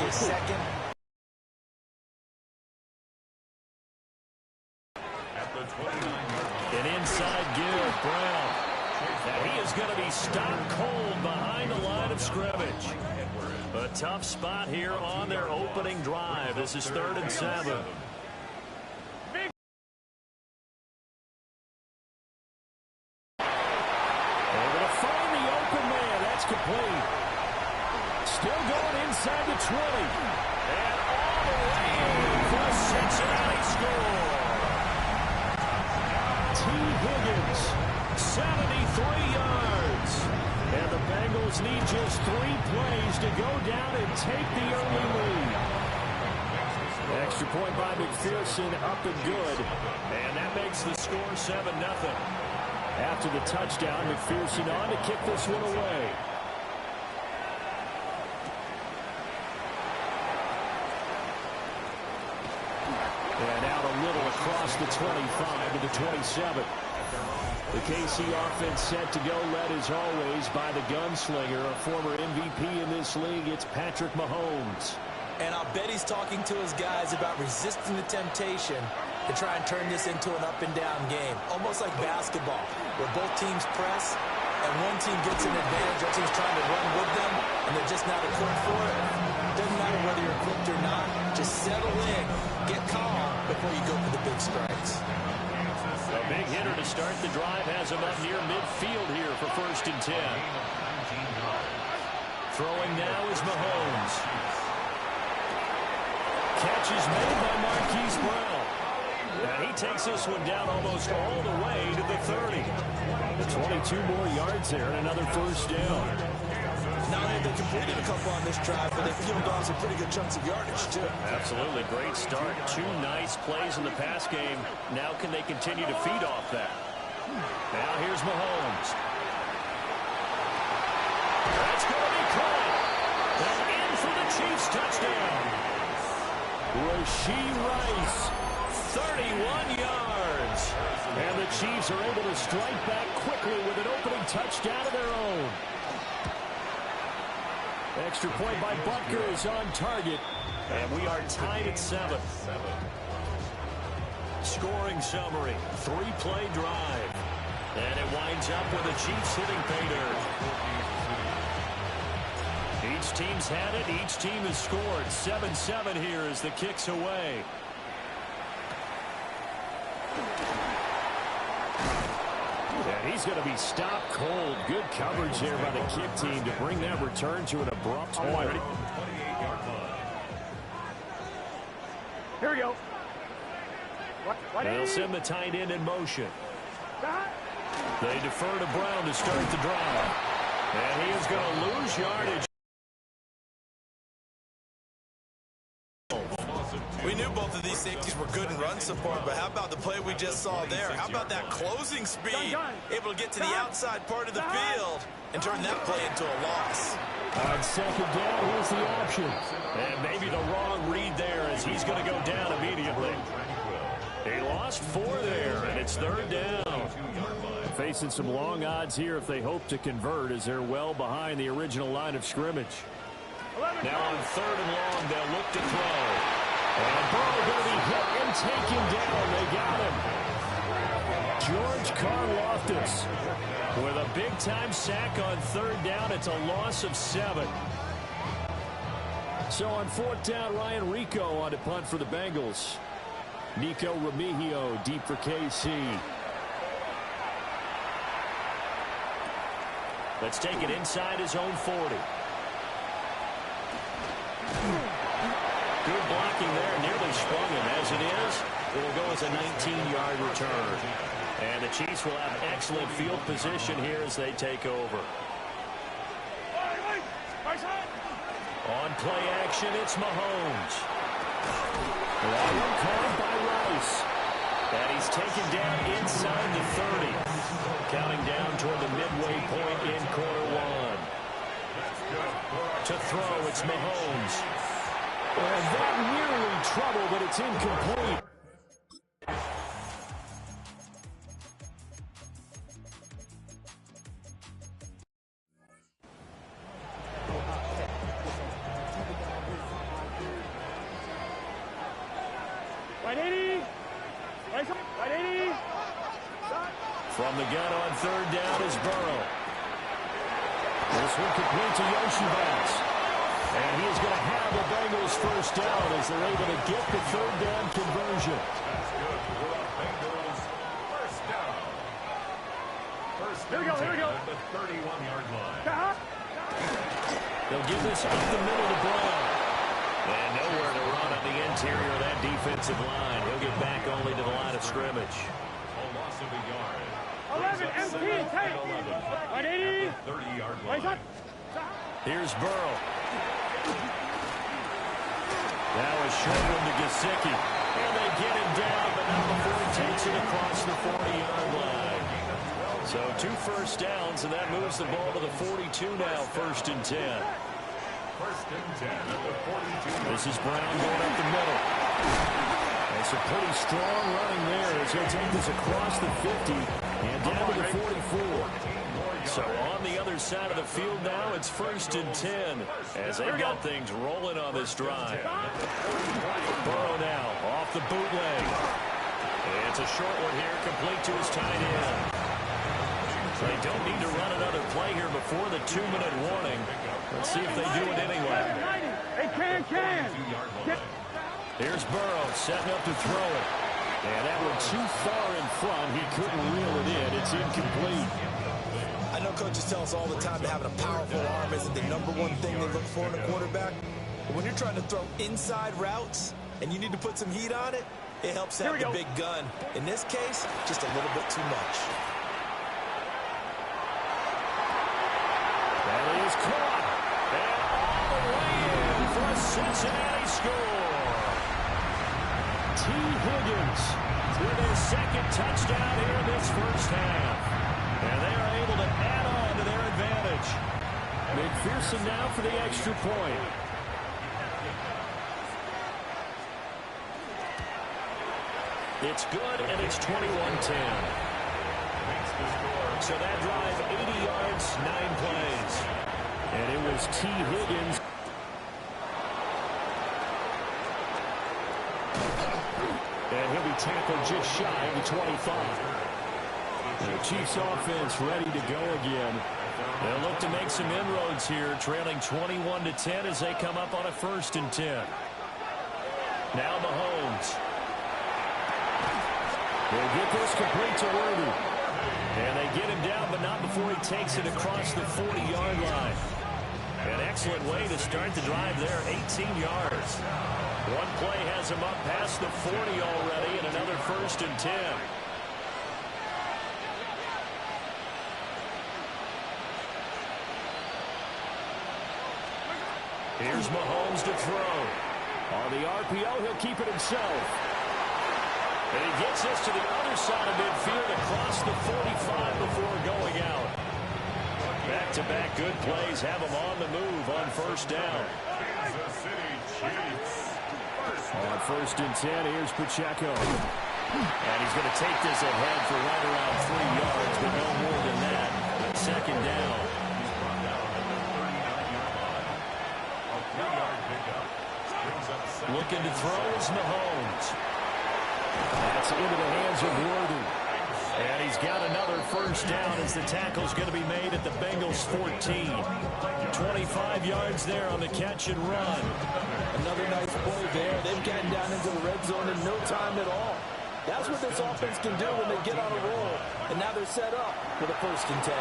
his second. An inside give, Brown. Now he is going to be stopped cold behind the line of scrimmage. A tough spot here on their opening drive. This is 3rd and 7. Able to find the open man. That's complete. Still going inside the 20. And all the way in for a Cincinnati score. T. Higgins, 73 yards. And the Bengals need just 3 plays to go down and take the early lead. Extra point by McPherson, up and good. And that makes the score 7-0. After the touchdown, McPherson on to kick this one away. And out a little across the 25 to the 27. The KC offense set to go, led as always by the gunslinger, a former MVP in this league. It's Patrick Mahomes. And I'll bet he's talking to his guys about resisting the temptation to try and turn this into an up-and-down game. Almost like basketball, where both teams press, and one team gets an advantage, other team's trying to run with them, and they're just not equipped for it. Doesn't matter whether you're equipped or not. Just settle in, get calm before you go for the big strikes. A big hitter to start the drive has him up near midfield here for 1st and 10. Throwing now is Mahomes. Catch is made by Marquise Brown. And he takes this one down almost all the way to the 30. 22 more yards there and another 1st down. Not only have they completed a couple on this drive, but they peeled off some pretty good chunks of yardage, too. Absolutely. Great start. 2 nice plays in the pass game. Now can they continue to feed off that? Now here's Mahomes. That's going to be caught. And in for the Chiefs touchdown. Rashee Rice, 31 yards. And the Chiefs are able to strike back quickly with an opening touchdown of their own. Extra point by Butker is on target. And we are tied at 7. Scoring summary, 3-play drive. And it winds up with the Chiefs hitting pay dirt. Each team's had it. Each team has scored. 7-7 here as the kick's away. And he's going to be stopped cold. Good coverage here by the kick team to bring that return to an abrupt halt. Here we go. They'll send the tight end in motion. They defer to Brown to start the drive. And he is going to lose yardage. We knew both of these safeties were good in run support, but how about the play we just saw there? How about that closing speed? Able to get to the outside part of the field and turn that play into a loss. On 2nd down, here's the option. And maybe the wrong read there as he's going to go down immediately. They lost 4 there, and it's 3rd down. Facing some long odds here if they hope to convert as they're well behind the original line of scrimmage. Now on 3rd and long, they'll look to throw. And Burrow going to be hit and taken down. They got him. George Karlaftis with a big-time sack on 3rd down. It's a loss of 7. So on 4th down, Ryan Rico on to punt for the Bengals. Nico Remigio deep for KC. Let's take it inside his own 40. Good blocking there, nearly sprung him. As it is, it will go as a 19-yard return. And the Chiefs will have excellent field position here as they take over. On play action, it's Mahomes. Caught by Rice. And he's taken down inside the 30. Counting down toward the midway point in quarter 1. To throw, it's Mahomes. And that nearly trouble, but it's incomplete. From the gun on third down is Burrow. This one complete to Yoshibas. And he is going to have the Bengals first down as they're able to get the third down conversion. Here we go. The 31-yard line. They'll give this up the middle to Brown. And nowhere to run on the interior of that defensive line. He'll get back only to the line of scrimmage. A loss of a yard. 11, MP, take. 180. 30-yard line. Here's Burrow. Now a short one to Gesicki. And they get him down, but not before he takes it across the 40-yard line. So 2 first downs, and that moves the ball to the 42 now, 1st and 10. 1st and 10 at the 42. This is Brown going up the middle. And some pretty strong running there as he'll take this across the 50 and down to the 44. So on the other side of the field now, it's 1st and 10 as they've got things rolling on this drive. Burrow now off the bootleg. It's a short one here, complete to his tight end. They don't need to run another play here before the 2-minute warning. Let's see if they do it anyway. They can. Here's Burrow setting up to throw it. And that one too far in front. He couldn't reel it in. It's incomplete. I know coaches tell us all the time that having a powerful arm isn't the #1 thing they look for in a quarterback. But when you're trying to throw inside routes and you need to put some heat on it, it helps have the big gun. In this case, just a little bit too much. That is caught. And all the way in for a Cincinnati score. T. Higgins with his 2nd touchdown here in this first half. And they are able to add on to their advantage. McPherson now for the extra point. It's good, and it's 21-10. So that drive, 80 yards, 9 plays. And it was T. Higgins. And he'll be tackled just shy of the 25. The Chiefs offense ready to go again. They'll look to make some inroads here, trailing 21-10 as they come up on a 1st and 10. Now Mahomes. They'll get this complete to Worthy. And they get him down, but not before he takes it across the 40-yard line. An excellent way to start the drive there, 18 yards. One play has him up past the 40 already, and another 1st and 10. Here's Mahomes to throw. On the RPO, he'll keep it himself. And he gets this to the other side of midfield across the 45 before going out. Back-to-back good plays have him on the move on 1st down. On 1st and 10, here's Pacheco. And he's going to take this ahead for right around 3 yards, but no more than that. 2nd down. Looking to throw is Mahomes. That's into the hands of Worthy. And he's got another 1st down as the tackle's going to be made at the Bengals 14. 25 yards there on the catch and run. Another nice play there. They've gotten down into the red zone in no time at all. That's what this offense can do when they get on a roll. And now they're set up for the 1st and 10.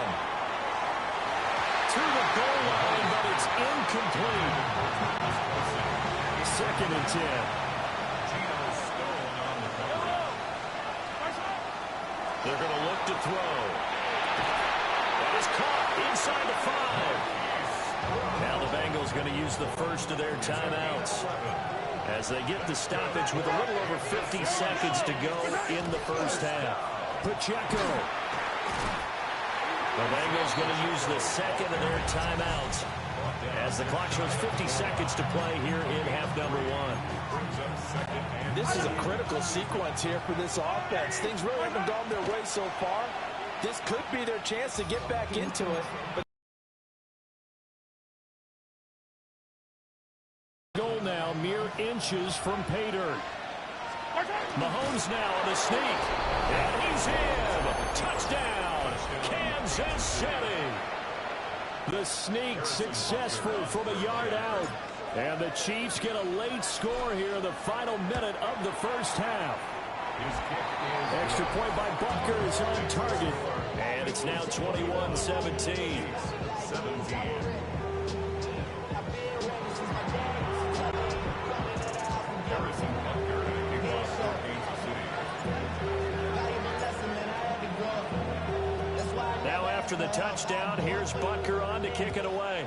To the goal line, but it's incomplete. 2nd and 10. They're going to look to throw. That is caught inside the 5. Now the Bengals going to use the first of their timeouts as they get the stoppage with a little over 50 seconds to go in the first half. Pacheco. The Bengals going to use the 2nd of their timeouts as the clock shows 50 seconds to play here in half number 1. This is a critical sequence here for this offense. Things really haven't gone their way so far. This could be their chance to get back into it. But goal now, mere inches from pay dirt. Mahomes now on the sneak. And he's in. Touchdown, Kansas City. The sneak successful from a yard out. And the Chiefs get a late score here in the final minute of the first half. Extra point by Butker is on target. And it's now 21-17. Now after the touchdown, here's Butker on to kick it away.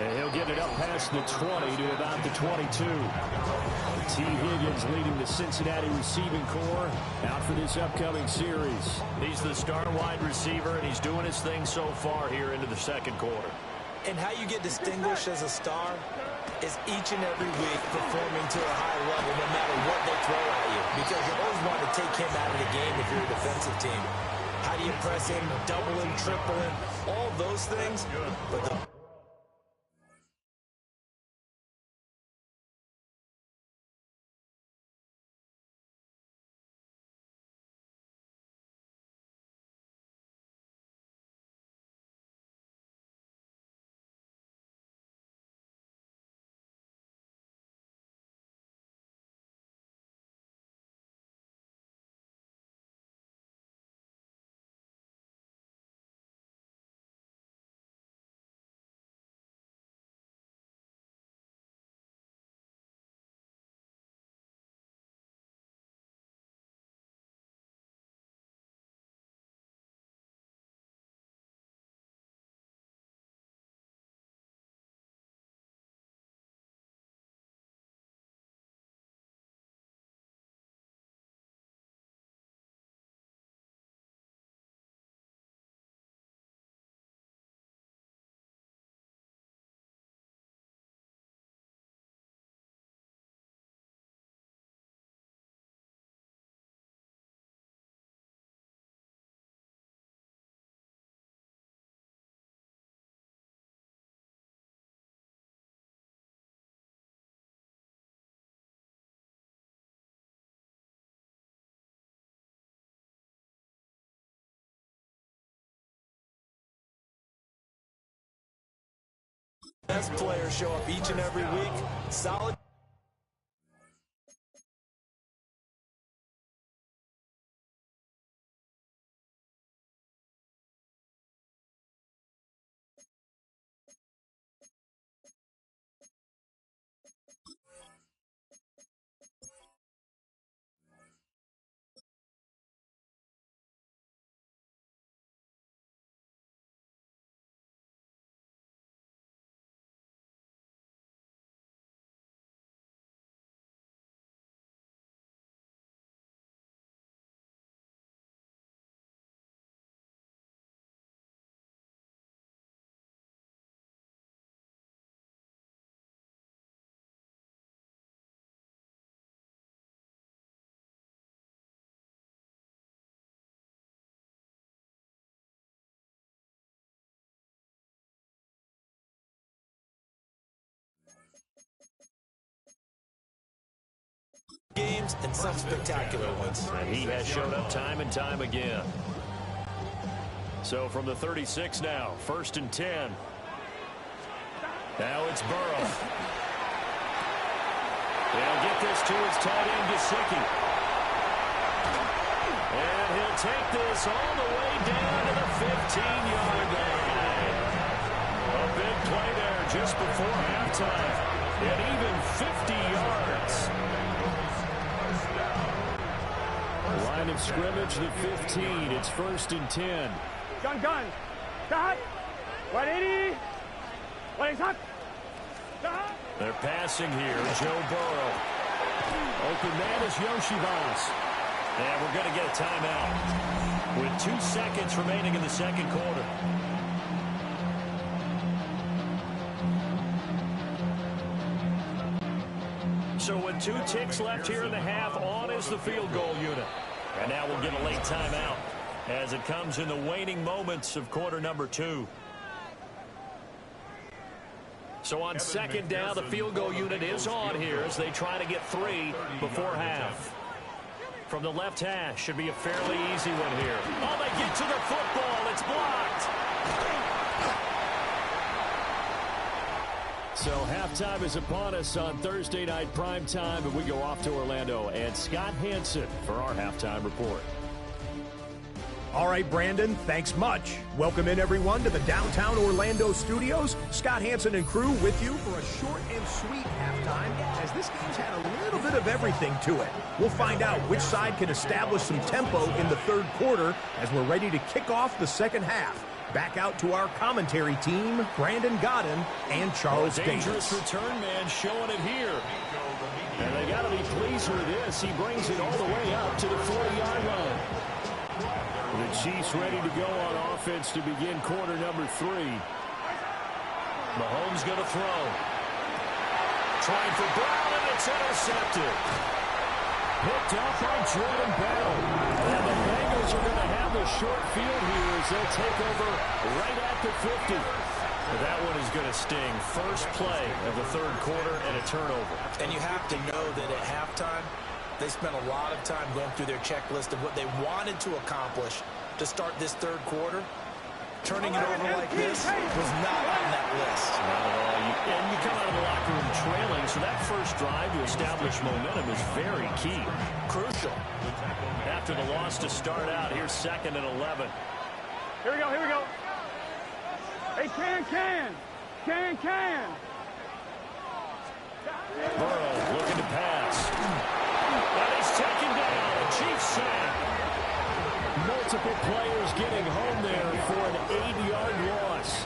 And he'll get it up past the 20 to about the 22. T. Higgins leading the Cincinnati receiving corps out for this upcoming series. He's the star wide receiver, and he's doing his thing so far here into the second quarter. And how you get distinguished as a star is each and every week performing to a high level no matter what they throw at you. Because you always want to take him out of the game if you're a defensive team. How do you press him, double him, triple him, all those things. But the best players show up each and every week. Solid. Games and some spectacular ones. And he has shown up time and time again. So from the 36 now, 1st and 10. Now it's Burrow. They'll get this to his tight end, Gesicki. And he'll take this all the way down to the 15-yard line. A big play there just before halftime. And even 50 yards. Line of scrimmage, the 15. It's 1st and 10. Gun. Stop. 180. 180. Stop. They're passing here. Joe Burrow. Open man is Yoshivas. And we're going to get a timeout with 2 seconds remaining in the second quarter. So with 2 ticks left here in the half, on is the field goal unit. And now we'll get a late timeout as it comes in the waning moments of quarter number 2. So on second down, the field goal unit is on here as they try to get 3 before half. From the left hash, should be a fairly easy one here. Oh, they get to the football. It's blocked. So halftime is upon us on Thursday night primetime, and we go off to Orlando and Scott Hansen for our halftime report. All right, Brandon, thanks much. Welcome in, everyone, to the downtown Orlando studios. Scott Hansen and crew with you for a short and sweet halftime, as this game's had a little bit of everything to it. We'll find out which side can establish some tempo in the third quarter as we're ready to kick off the second half. Back out to our commentary team, Brandon Godden and Charles Davis. Dangerous return man showing it here. And they got to be pleased with this. He brings it all the way up to the 40-yard line. The Chiefs ready to go on offense to begin quarter number 3. Mahomes going to throw. Trying for Brown, and it's intercepted. Picked up by Jordan Bell. And the Bengals are going to have the short field here as they'll take over right at the 50. But that one is going to sting. First play of the third quarter and a turnover. And you have to know that at halftime, they spent a lot of time going through their checklist of what they wanted to accomplish to start this third quarter. Turning it over like this was not on that list. Not at all. And you come out of the locker room trailing, so that first drive to establish momentum is very key. Crucial. After the loss to start out, here's 2nd and 11. Here we go, here we go. Hey, can. Burrow looking to pass. And he's taken down. A Chiefs sack. Multiple players getting home there for an 8-yard loss.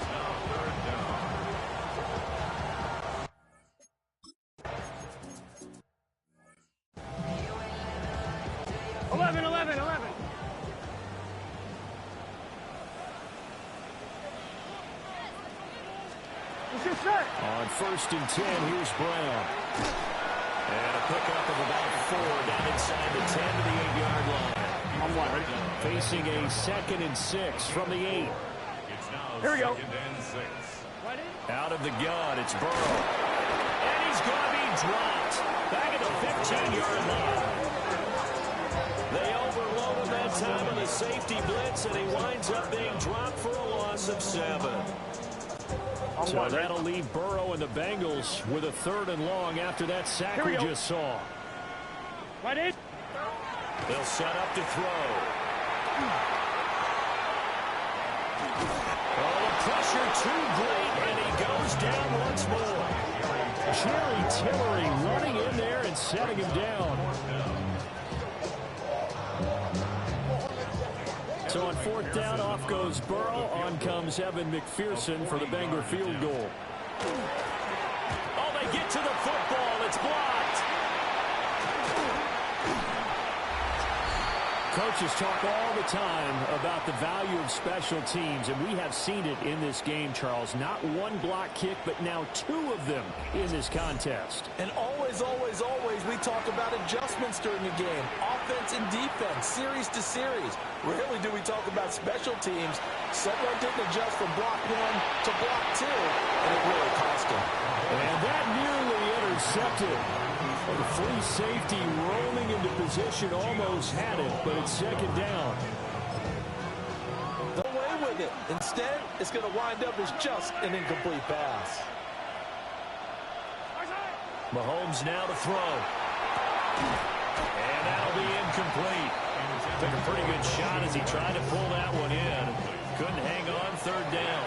On 1st and 10, here's Brown. And a pickup of about 4 down inside the 10 to the 8-yard line. Facing a 2nd and 6 from the 8. Here we go. Out of the gun, it's Burrow. And he's going to be dropped. Back at the 15-yard line. They overloaded that time on the safety blitz, and he winds up being dropped for a loss of 7. So that'll leave Burrow and the Bengals with a 3rd and long after that sack we just saw. They'll set up to throw. Oh, the pressure too great, and he goes down once more. Jerry Tillery running in there and setting him down. So on 4th down, off goes Burrow. On comes Evan McPherson for the Bengals field goal. Oh, they get to the football. It's blocked. Coaches talk all the time about the value of special teams, and we have seen it in this game, Charles. Not one block kick, but now 2 of them in this contest. And always, we talk about adjustments during the game. Offense and defense, series to series. Rarely do we talk about special teams. Someone didn't adjust from block 1 to block 2, and it really cost him. And that nearly intercepted. The free safety rolling into position almost had it, but it's 2nd down. Away with it. Instead, it's going to wind up as just an incomplete pass. Mahomes now to throw. And that'll be incomplete. Took a pretty good shot as he tried to pull that one in. Couldn't hang on 3rd down.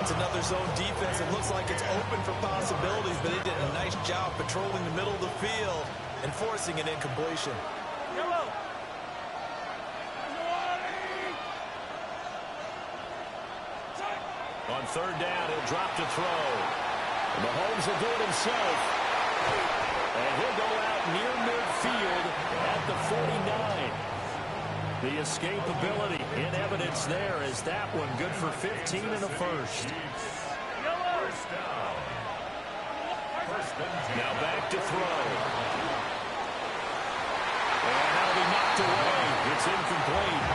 It's another zone defense. It looks like it's open for possibilities, but they did a nice job patrolling the middle of the field and forcing an incompletion. On 3rd down, he'll drop to throw. Mahomes will do it himself. And he'll go out near midfield at the 49. The escapability in evidence there as that one good for 15 and a first. Now back to throw. And that'll be knocked away. It's incomplete.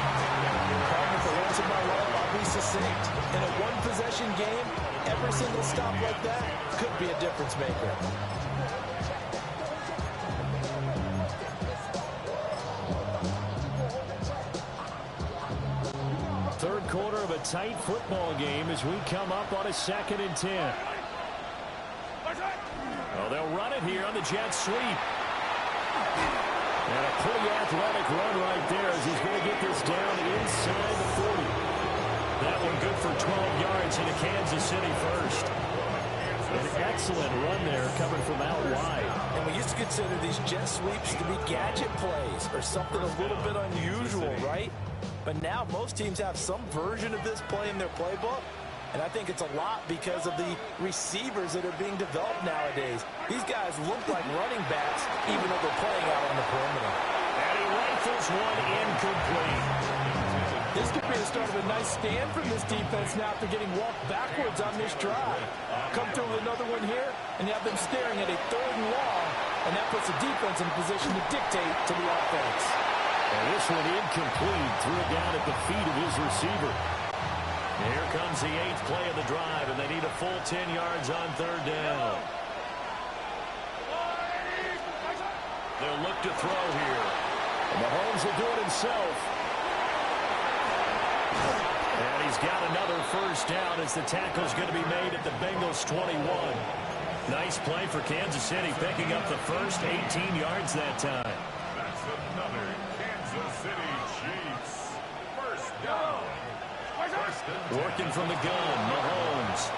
For once in my life, I'll be succinct. succinct. In a one-possession game, every single stop like that could be a difference maker. Third quarter of a tight football game as we come up on a 2nd and 10. Well, they'll run it here on the jet sweep. And a pretty athletic run right there as he's going to get this down inside the 40. That one good for 12 yards into Kansas City first. An excellent run there coming from out wide. And we used to consider these jet sweeps to be gadget plays or something a little bit unusual, right? But now most teams have some version of this play in their playbook. And I think it's a lot because of the receivers that are being developed nowadays. These guys look like running backs even though they're playing out on the perimeter. And he rifles one incomplete. This could be the start of a nice stand from this defense now after getting walked backwards on this drive. Come through with another one here, and you have them staring at a 3rd and long, and that puts the defense in a position to dictate to the offense. And this one incomplete. Threw it down at the feet of his receiver. Here comes the 8th play of the drive, and they need a full 10 yards on 3rd down. They'll look to throw here. And Mahomes will do it himself. And he's got another first down as the tackle's going to be made at the Bengals 21. Nice play for Kansas City, picking up the first 18 yards that time. That's another Kansas City Chiefs first down. Working from the gun, Mahomes.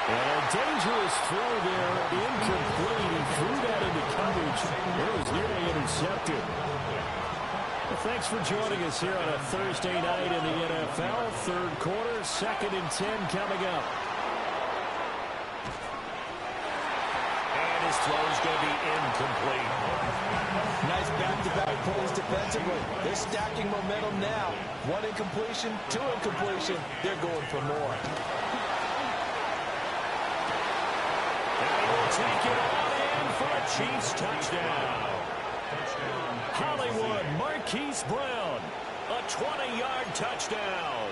And a dangerous throw there, incomplete. He threw that into coverage. It was nearly intercepted. Well, thanks for joining us here on a Thursday night in the NFL. Third quarter, 2nd and 10 coming up. And his throw is going to be incomplete. Nice back-to-back plays defensively. They're stacking momentum now. 1 incompletion, 2 incompletion. They're going for more. And he will take it on in for a Chiefs touchdown. Hollywood, Marquise Brown, a 20-yard touchdown.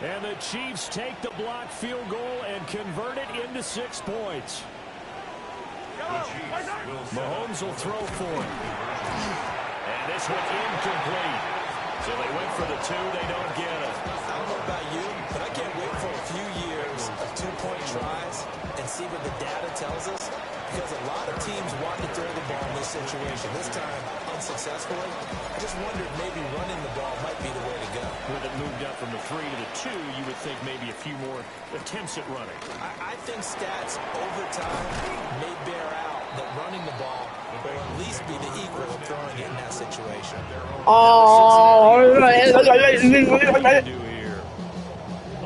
And the Chiefs take the block field goal and convert it into 6 points. Mahomes will throw for it. And this one incomplete. So they went for the 2, they don't get it. I don't know about you, but I can't wait for a few years of 2-point tries and see what the data tells us. Because a lot of teams want to throw the ball in this situation. This time, unsuccessfully. I just wondered maybe running the ball might be the way to go. With it moved up from the 3 to the 2, you would think maybe a few more attempts at running. I think stats over time may bear out that running the ball will at least be the equal of throwing it in that situation.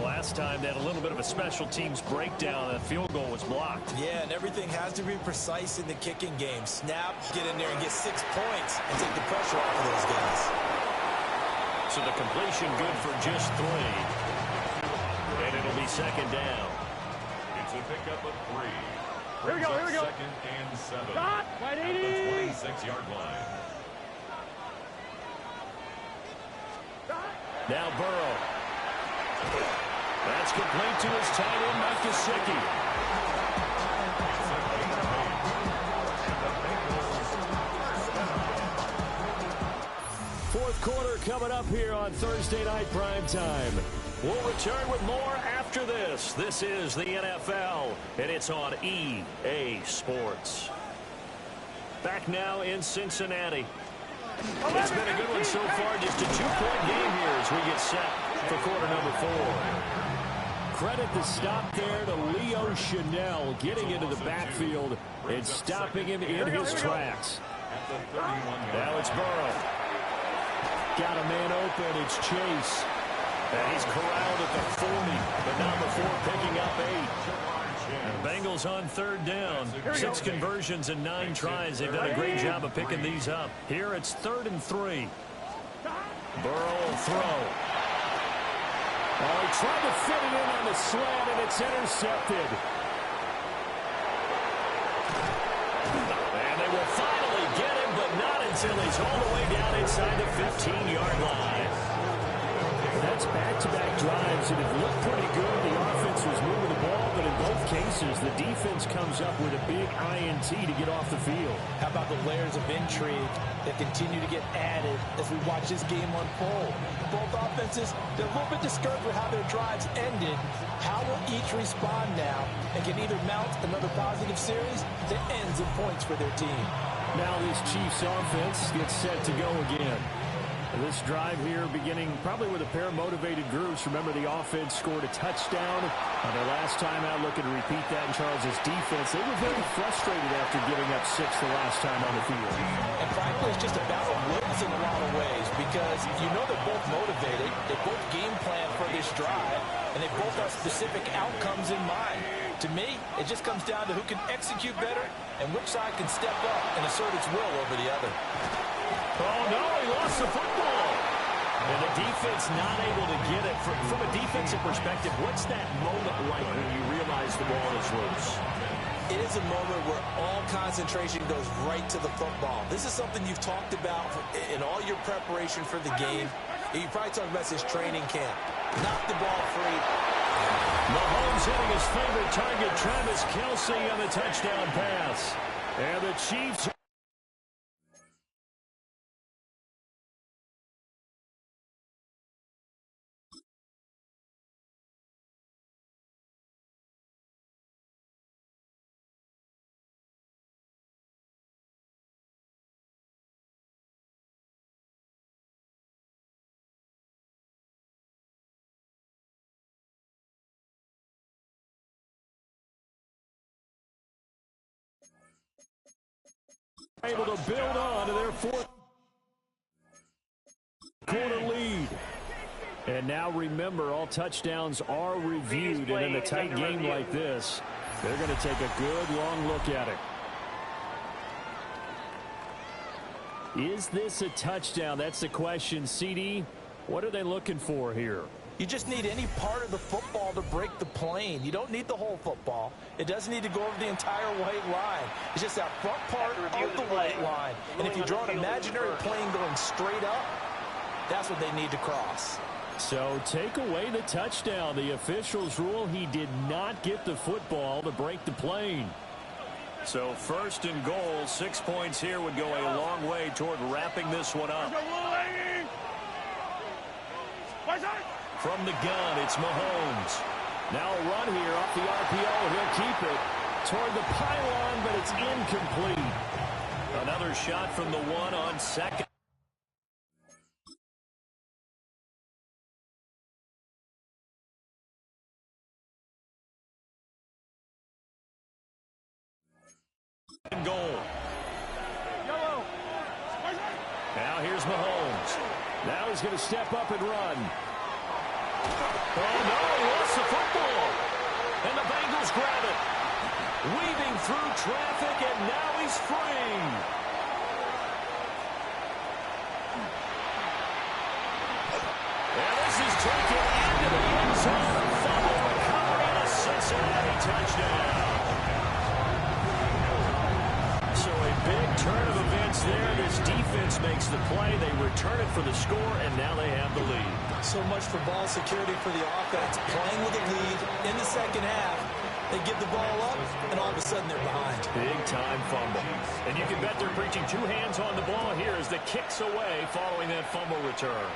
Last time they had a little bit of a special teams breakdown. That field goal was blocked. Yeah, and everything has to be precise in the kicking game. Snap, get in there and get 6 points and take the pressure off of those guys. So the completion good for just 3. And it'll be 2nd down. It's a pickup of 3. Here we go, here we go. 2nd and 7. Stop, At the 26-yard line. Now Burrow. That's complete to his tight end, Mike Gesicki. Fourth quarter coming up here on Thursday Night Primetime. We'll return with more after this. This is the NFL, and it's on EA Sports. Back now in Cincinnati. It's been a good one so far. Just a 2-point game here as we get set for quarter number 4. Credit the stop there to Leo Chanel getting into the backfield and stopping him in his tracks. Now it's Burrow. Got a man open. It's Chase. And he's corralled at the 40, but not before picking up 8. And the Bengals on 3rd down. 6 conversions and 9 tries. They've done a great job of picking these up. Here it's 3rd and 3. Burrow will throw. Oh, he tried to fit it in on the slant, and it's intercepted. And they will finally get him, but not until he's all the way down inside the 15-yard line. That watched back-to-back drives that have looked pretty good. The offense was moving the ball, but in both cases, the defense comes up with a big INT to get off the field. How about the layers of intrigue that continue to get added as we watch this game unfold? Both offenses, they're a little bit discouraged with how their drives ended. How will each respond now and can either mount another positive series that ends in points for their team? Now this Chiefs offense gets set to go again. This drive here beginning probably with a pair of motivated groups. Remember, the offense scored a touchdown on their last time out, looking to repeat that in Charles's defense. They were very frustrated after giving up 6 the last time on the field. And frankly, it's just a battle of wills in a lot of ways because you know they're both motivated. They both game plan for this drive, and they both have specific outcomes in mind. To me, it just comes down to who can execute better and which side can step up and assert its will over the other. Oh, no, he lost the football. And the defense not able to get it. From a defensive perspective, what's that moment like when you realize the ball is loose? It is a moment where all concentration goes right to the football. This is something you've talked about in all your preparation for the game. You probably talked about this training camp. Knock the ball free. Mahomes hitting his favorite target, Travis Kelce, on the touchdown pass. And the Chiefs... able to build on to their fourth quarter lead. And now remember, all touchdowns are reviewed, and in a tight game like this, they're going to take a good long look at it. Is this a touchdown? That's the question. CD, what are they looking for here? You just need any part of the football to break the plane. You don't need the whole football. It doesn't need to go over the entire white line. It's just that front part of the white line. And if you draw an imaginary plane going straight up, that's what they need to cross. So take away the touchdown. The officials rule he did not get the football to break the plane. So 1st and goal, 6 points here would go a long way toward wrapping this one up. From the gun, it's Mahomes. Now a run here off the RPO. He'll keep it toward the pylon, but it's incomplete. Another shot from the one on second. Goal. Now here's Mahomes. Now he's going to step up and run. Oh, no, he lost the football. And the Bengals grab it. Weaving through traffic, and now he's free. And this is taken into the end zone. Fumble recovery and a Cincinnati touchdown. So a big turn of events there. This defense makes the play. They return it for the score, and now they have the lead. So much for ball security for the offense. Playing with a lead in the second half. They give the ball up, and all of a sudden they're behind. Big-time fumble. And you can bet they're preaching 2 hands on the ball here as the kick's away following that fumble return.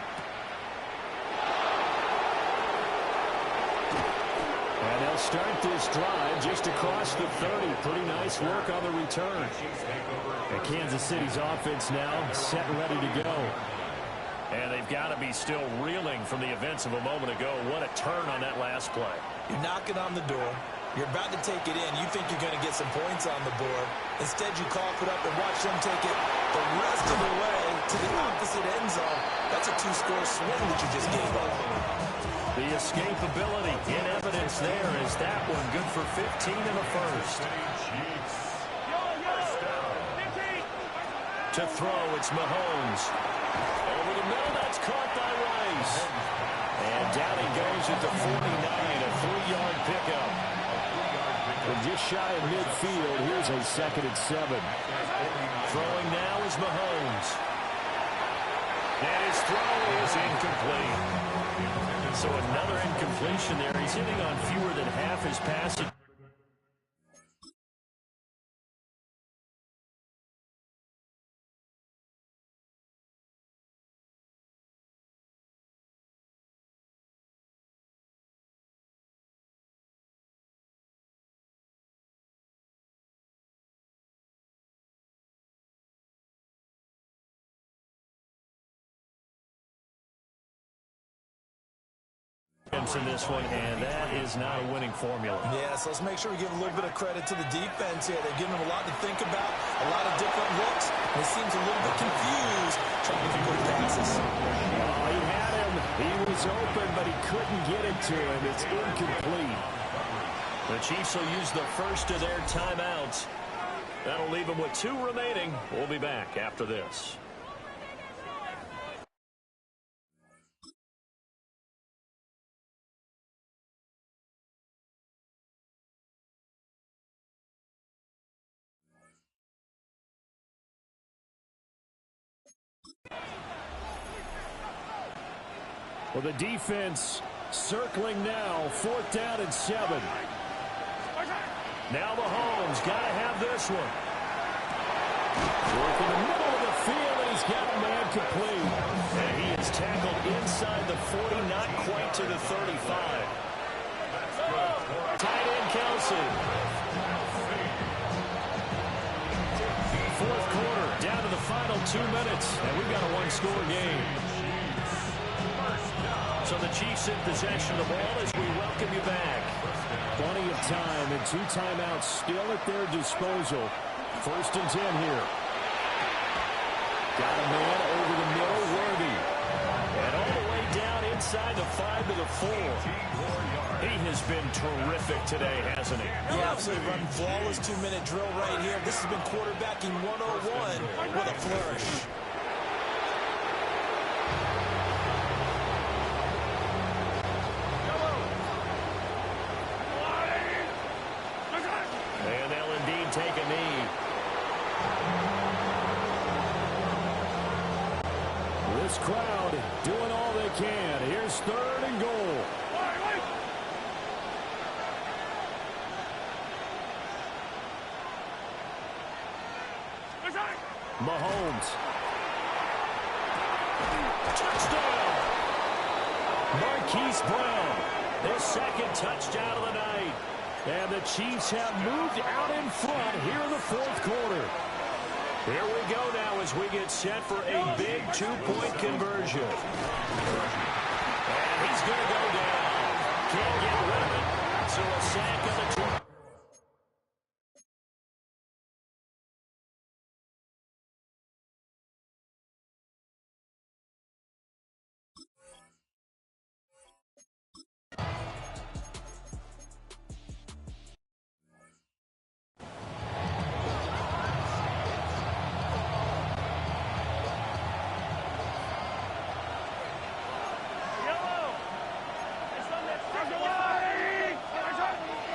And they'll start this drive just across the 30. Pretty nice work on the return. And Kansas City's offense now set and ready to go. And they've got to be still reeling from the events of a moment ago. What a turn on that last play. You're knocking on the door. You're about to take it in. You think you're going to get some points on the board. Instead, you cough it up and watch them take it the rest of the way to the opposite end zone. That's a 2-score swing that you just gave up. The escapability in evidence there is that one good for 15 in the first. To throw, it's Mahomes. Over the middle, that's caught by Rice. And down he goes at the 49, a 3-yard pickup. And just shy of midfield, here's a 2nd and 7. Throwing now is Mahomes. And his throw is incomplete. So another incompletion there. He's hitting on fewer than half his passes. In this one, and that is not a winning formula. Yeah, so let's make sure we give a little bit of credit to the defense here. They're giving them a lot to think about, a lot of different looks. He seems a little bit confused trying to complete passes. Oh, he had him. He was open, but he couldn't get it to him. It's incomplete. The Chiefs will use the first of their timeouts. That'll leave them with 2 remaining. We'll be back after this. Well, the defense circling now. 4th down and 7. Now Mahomes got to have this one. Work in the middle of the field, and he's got a man complete. And he is tackled inside the 40, not quite to the 35. Tight end Kelsey. 4th quarter, down to the final 2 minutes, and we've got a 1-score game. So the Chiefs in possession of the ball as we welcome you back. Plenty of time and 2 timeouts still at their disposal. 1st and 10 here. Got a man over the middle, Worthy. And all the way down inside the 5 to the 4. He has been terrific today, hasn't he? Yeah, absolutely running flawless 2-minute drill right here. This has been quarterbacking 101 with a flourish. And they'll indeed take a knee. This crowd doing all they can. Here's 3rd and goal. Mahomes. Touchdown! Marquise Brown, his 2nd touchdown of the night. And the Chiefs have moved out in front here in the 4th quarter. Here we go now as we get set for a big 2-point conversion. And he's going to go down. Can't get rid of it. So a sack of the 2.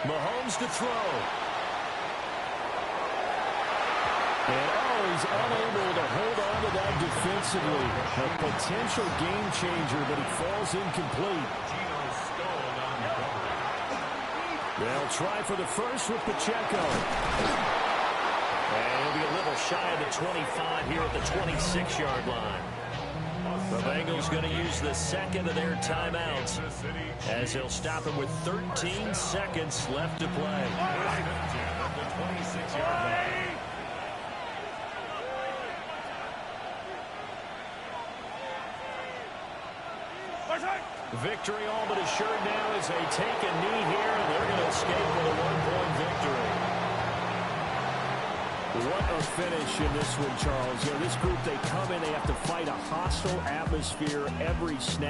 Mahomes to throw. And he's unable to hold on to that defensively. A potential game changer, but he falls incomplete. They'll try for the first with Pacheco. And he'll be a little shy of the 25 here at the 26-yard line. The Bengals going to use the 2nd of their timeouts as they'll stop him with 13 seconds left to play. Victory all but assured now as they take a knee here, and they're going to escape with a 1-point victory. What a finish in this one, Charles. You know, this group, they come in, they have to fight a hostile atmosphere every snap.